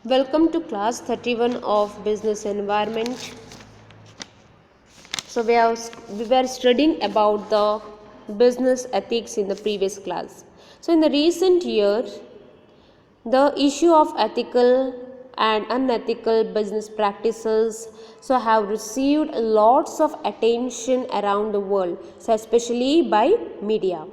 Welcome to class 31 of business environment. So we were studying about the business ethics in the previous class. So in the recent years, the issue of ethical and unethical business practices have received lots of attention around the world, so especially by media.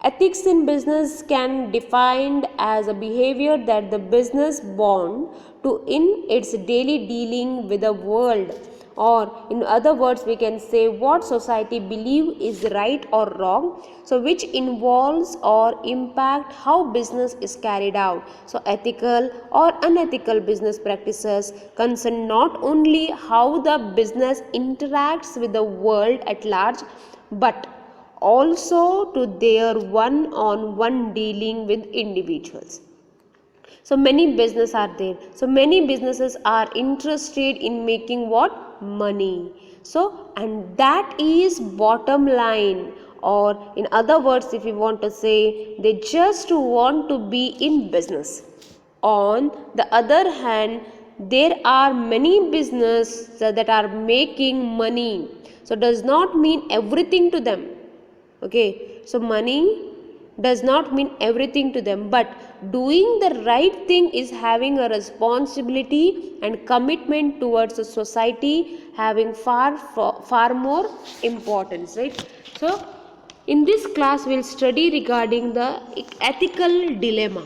Ethics in business can be defined as a behavior that the business bond to in its daily dealing with the world, or in other words we can say what society believe is right or wrong, so which involves or impact how business is carried out. So ethical or unethical business practices concern not only how the business interacts with the world at large, but also to their one-on-one dealing with individuals. So many business are there. So many businesses are interested in making what? Money. So and that is bottom line, or in other words if you want to say, they just want to be in business. On the other hand, there are many businesses that are making money. So does not mean everything to them. Okay, so money does not mean everything to them, but doing the right thing is having a responsibility and commitment towards a society, having far more importance, right? So in this class we'll study regarding the ethical dilemma.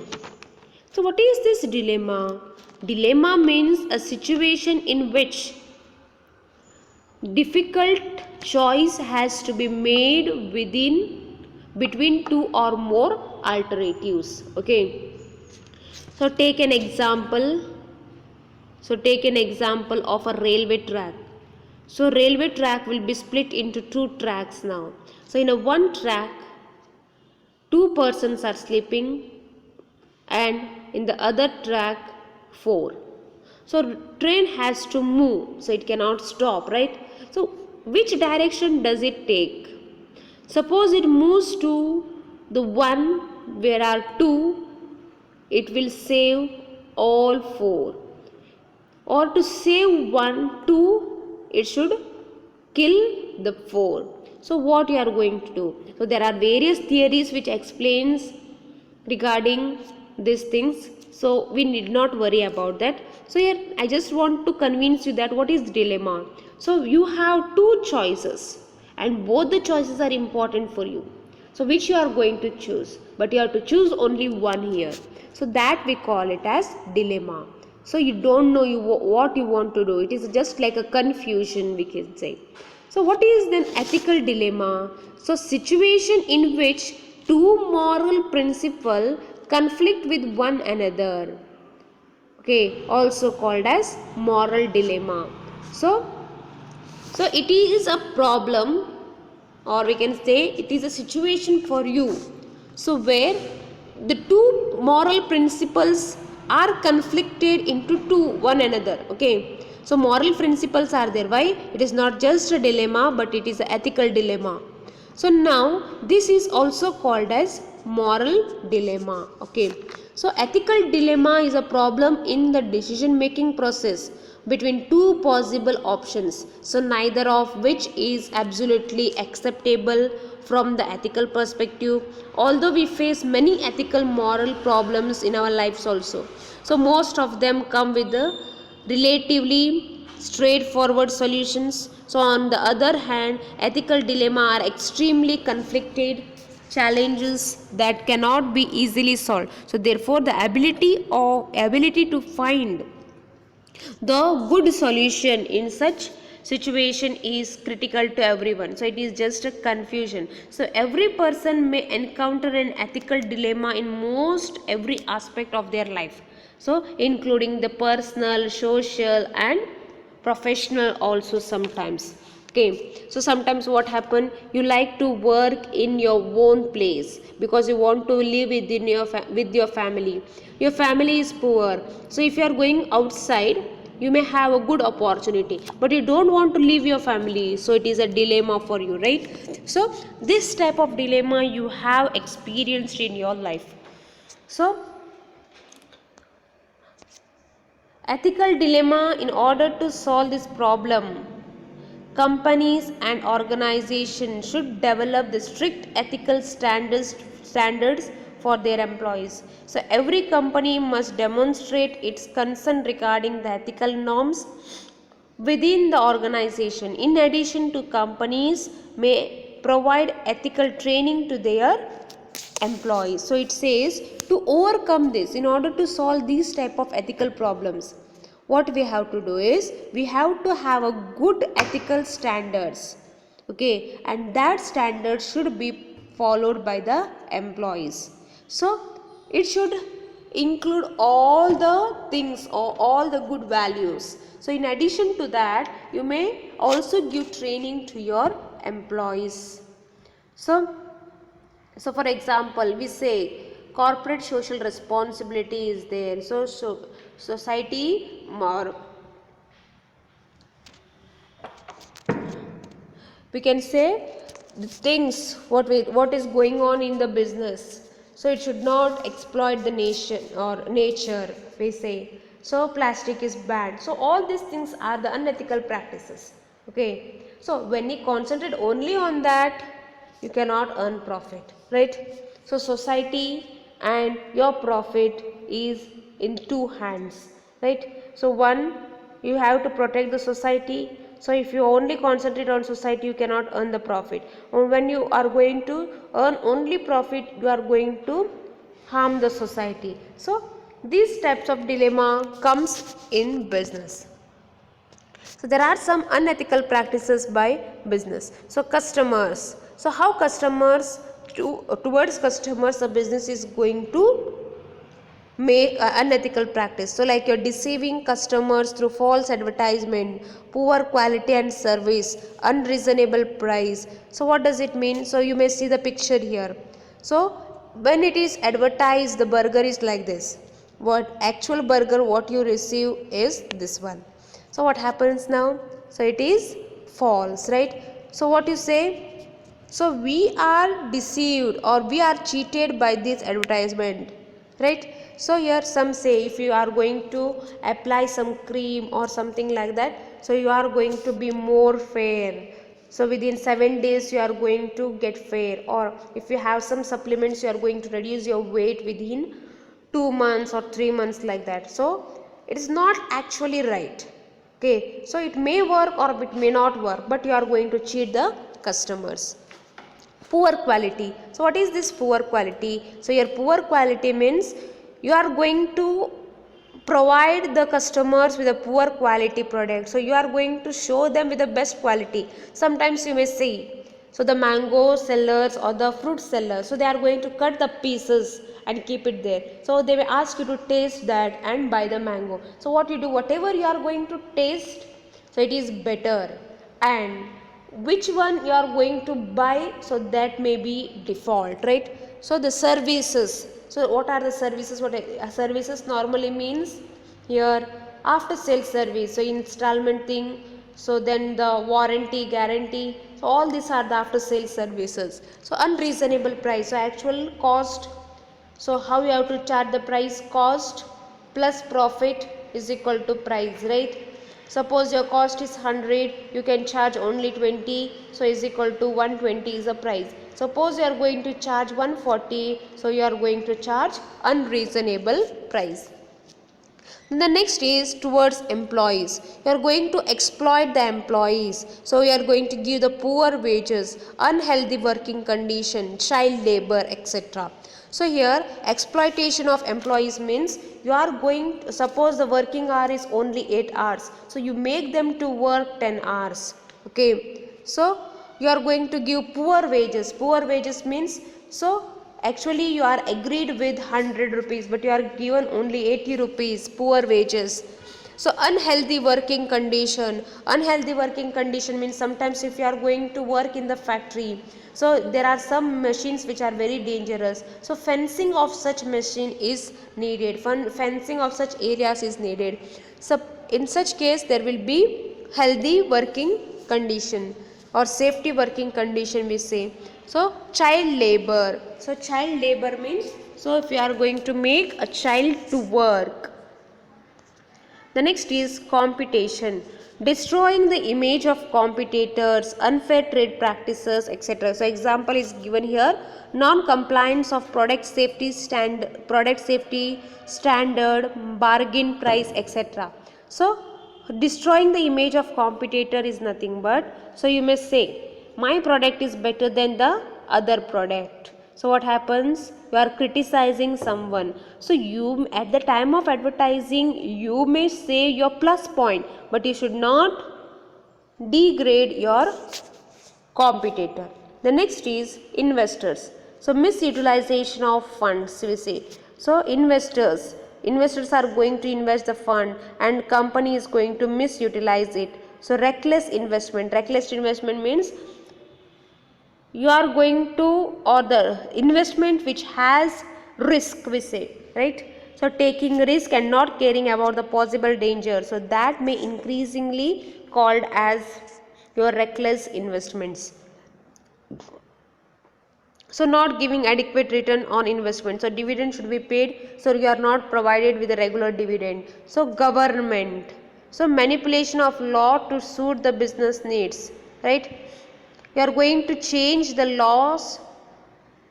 So what is this dilemma? Dilemma means a situation in which difficult choice has to be made between two or more alternatives. Okay, so take an example of a railway track. So railway track will be split into two tracks now. So in a one track, two persons are sleeping, and in the other track, four. So train has to move, so it cannot stop, right? So which direction does it take? Suppose it moves to the one where are two, it will save all four. Or to save one, two, it should kill the four. So what you are going to do? So there are various theories which explains regarding these things, so we need not worry about that. So here I just want to convince you that what is dilemma. So you have two choices and both the choices are important for you, so which you are going to choose, but you have to choose only one here. So that we call it as dilemma. So you don't know what you want to do, it is just like a confusion, we can say. So what is then ethical dilemma? So situation in which two moral principles conflict with one another. Okay, also called as moral dilemma. So it is a problem, or we can say it is a situation for you. So where the two moral principles are conflicted into one another. Okay, so moral principles are there. Why? It is not just a dilemma, but it is an ethical dilemma. So now this is also called as moral dilemma. Okay, so ethical dilemma is a problem in the decision making process between two possible options, so neither of which is absolutely acceptable from the ethical perspective, although we face many ethical moral problems in our lives also. So most of them come with the relatively straightforward solutions. So on the other hand, ethical dilemma are extremely conflicted challenges that cannot be easily solved. So therefore the ability to find the good solution in such situation is critical to everyone. So it is just a confusion. So every person may encounter an ethical dilemma in most every aspect of their life, so including the personal, social and professional also sometimes. Okay, so sometimes what happen, you like to work in your own place because you want to live within with your family. Your family is poor, so if you are going outside you may have a good opportunity, but you don't want to leave your family, so it is a dilemma for you, right? So this type of dilemma you have experienced in your life. So Ethical dilemma. In order to solve this problem, companies and organizations should develop the strict ethical standards for their employees. So every company must demonstrate its concern regarding the ethical norms within the organization. In addition to, companies may provide ethical training to their employees. So it says, to overcome this, in order to solve these type of ethical problems, what we have to do is, we have to have a good ethical standards, okay, and that standard should be followed by the employees. So it should include all the things or all the good values. So in addition to that, you may also give training to your employees. So for example, we say corporate social responsibility is there. So society or we can say the things what is going on in the business. So it should not exploit the nation or nature, we say. So plastic is banned. So all these things are the unethical practices. Okay. So when you concentrate only on that, you cannot earn profit, right? So society and your profit is in two hands, right? So one, you have to protect the society. So if you only concentrate on society, you cannot earn the profit. And when you are going to earn only profit, you are going to harm the society. So these types of dilemma comes in business. So there are some unethical practices by business. So customers. So how customers towards customers the business is going to make unethical practice. So like you're deceiving customers through false advertisement, poor quality and service, unreasonable price. So what does it mean? So you may see the picture here. So when it is advertised, the burger is like this. What actual burger what you receive is this one. So what happens now? So it is false, right? So what you say? So we are deceived or we are cheated by this advertisement, right? So here some say, if you are going to apply some cream or something like that, so you are going to be more fair. So within 7 days you are going to get fair, or if you have some supplements, you are going to reduce your weight within 2 months or 3 months, like that. So it is not actually right. Okay, so it may work or it may not work, but you are going to cheat the customers. Poor quality. So what is this poor quality? So your poor quality means you are going to provide the customers with a poor quality product. So you are going to show them with the best quality. Sometimes you may see, so the mango sellers or the fruit sellers, so they are going to cut the pieces and keep it there. So they will ask you to taste that and buy the mango. So what you do, whatever you are going to taste, so it is better, and which one you are going to buy, so that may be default, right? So the services. So what are the services? What services normally means here? After sales service, so installment thing, so then the warranty, guarantee, so all these are the after sales services. So unreasonable price, so actual cost. So how you have to charge the price? Cost plus profit is equal to price, right? Suppose your cost is 100, you can charge only 20, so is equal to 120 is the price. Suppose you are going to charge 140, so you are going to charge unreasonable price. The next is towards employees. You are going to exploit the employees. So you are going to give the poor wages, unhealthy working condition, child labor, etc. So here exploitation of employees means you are going to, suppose the working hour is only 8 hours. So you make them to work 10 hours. Okay. So you are going to give poor wages. Poor wages means, so actually you are agreed with 100 rupees, but you are given only 80 rupees, poor wages. So unhealthy working condition. Unhealthy working condition means sometimes if you are going to work in the factory, so there are some machines which are very dangerous. So fencing of such machine is needed. Fencing of such areas is needed. So in such case there will be healthy working condition or safety working condition, we say. So child labor. So child labor means, so if you are going to make a child to work, The next is competition, destroying the image of competitors, unfair trade practices, etc. So example is given here: non-compliance of product safety standard, bargain price, etc. So destroying the image of competitor is nothing but, so you may say my product is better than the other product. So what happens? You are criticizing someone. So you, at the time of advertising, you may say your plus point, but you should not degrade your competitor. The next is investors. So misutilization of funds, we say. So investors are going to invest the fund and company is going to misutilize it. So reckless investment means you are going to, or the investment which has risk, we say, right? So taking risk and not caring about the possible danger, so that may increasingly called as your reckless investments. So not giving adequate return on investment, so dividend should be paid, so you are not provided with a regular dividend. So government, so manipulation of law to suit the business needs, right? You are going to change the laws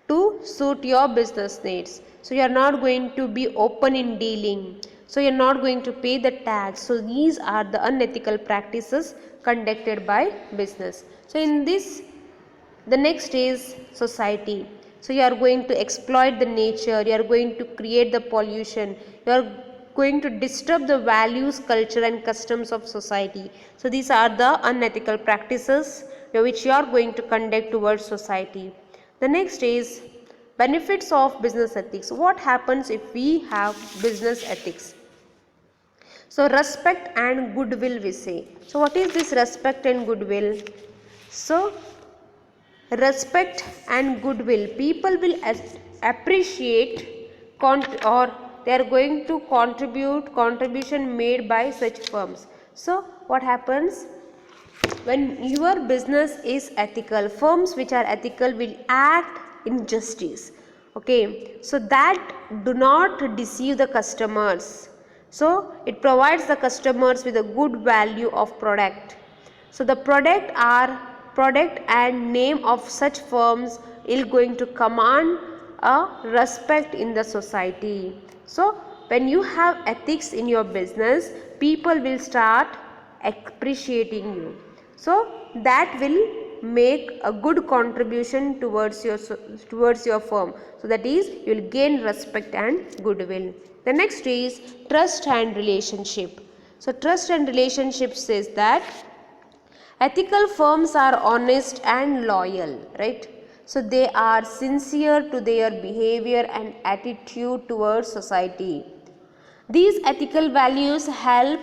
to suit your business needs. So you are not going to be open in dealing, so you are not going to pay the tax. So these are the unethical practices conducted by business. So in this, the next is society. So you are going to exploit the nature, you are going to create the pollution, you are going to disturb the values, culture and customs of society. So these are the unethical practices which you are going to conduct towards society. The next is benefits of business ethics. What happens if we have business ethics? So respect and goodwill, we say. So what is this respect and goodwill? So respect and goodwill, people will appreciate or they are going to contribution made by such firms. So what happens? When your business is ethical, firms which are ethical will act in justice. Okay, so that do not deceive the customers. So it provides the customers with a good value of product. So the product and name of such firms is going to command a respect in the society. So when you have ethics in your business, people will start appreciating you. So that will make a good contribution towards your firm. So that is, you will gain respect and goodwill. The next is trust and relationship. So trust and relationship says that ethical firms are honest and loyal, right? So they are sincere to their behavior and attitude towards society. These ethical values help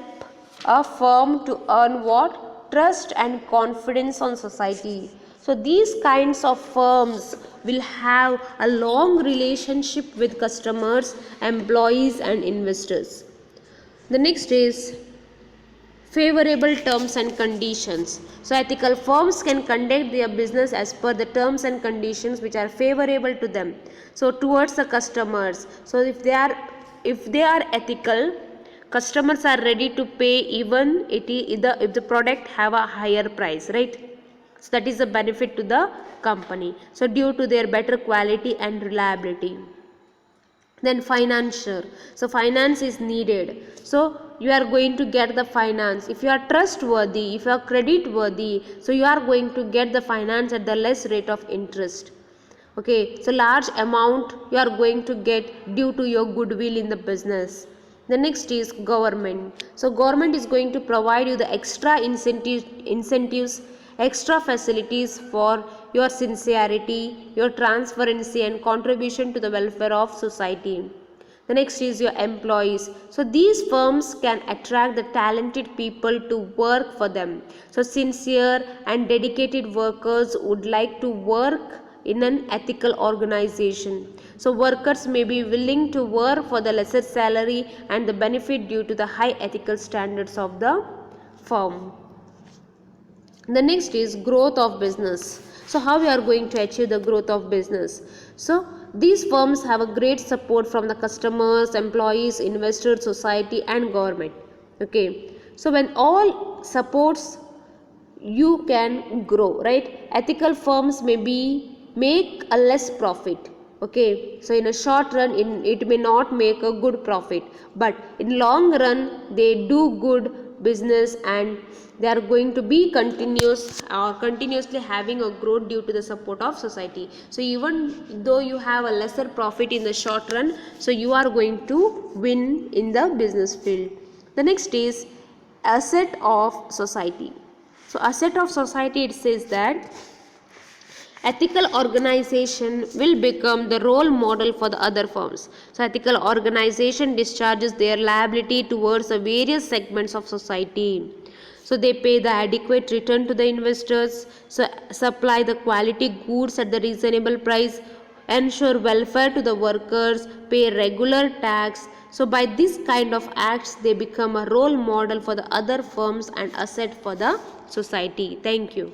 a firm to earn what? Trust and confidence on society. So these kinds of firms will have a long relationship with customers, employees and investors. The next is favorable terms and conditions. So ethical firms can conduct their business as per the terms and conditions which are favorable to them, so towards the customers. So if they are ethical, customers are ready to pay even if the product have a higher price, right? So that is the benefit to the company, so due to their better quality and reliability. Then financial, so finance is needed. So you are going to get the finance if you are trustworthy, if you are credit worthy, so you are going to get the finance at the less rate of interest. Okay, so large amount you are going to get due to your goodwill in the business. The next is government. So government is going to provide you the extra incentives, extra facilities for your sincerity, your transparency and contribution to the welfare of society. The next is your employees. So these firms can attract the talented people to work for them. So sincere and dedicated workers would like to work in an ethical organization. So workers may be willing to work for the lesser salary and the benefit due to the high ethical standards of the firm. The next is growth of business. So how we are going to achieve the growth of business? So these firms have a great support from the customers, employees, investors, society and government. Okay, so when all supports, you can grow, right? Ethical firms may be make a less profit. Okay, so in a short run it may not make a good profit, but in long run they do good business, and they are going to be continuously having a growth due to the support of society. So even though you have a lesser profit in the short run, so you are going to win in the business field. The next is asset of society. So asset of society, it says that ethical organization will become the role model for the other firms. So ethical organization discharges their liability towards the various segments of society. So they pay the adequate return to the investors, so supply the quality goods at the reasonable price, ensure welfare to the workers, pay regular tax. So by this kind of acts, they become a role model for the other firms and asset for the society. Thank you.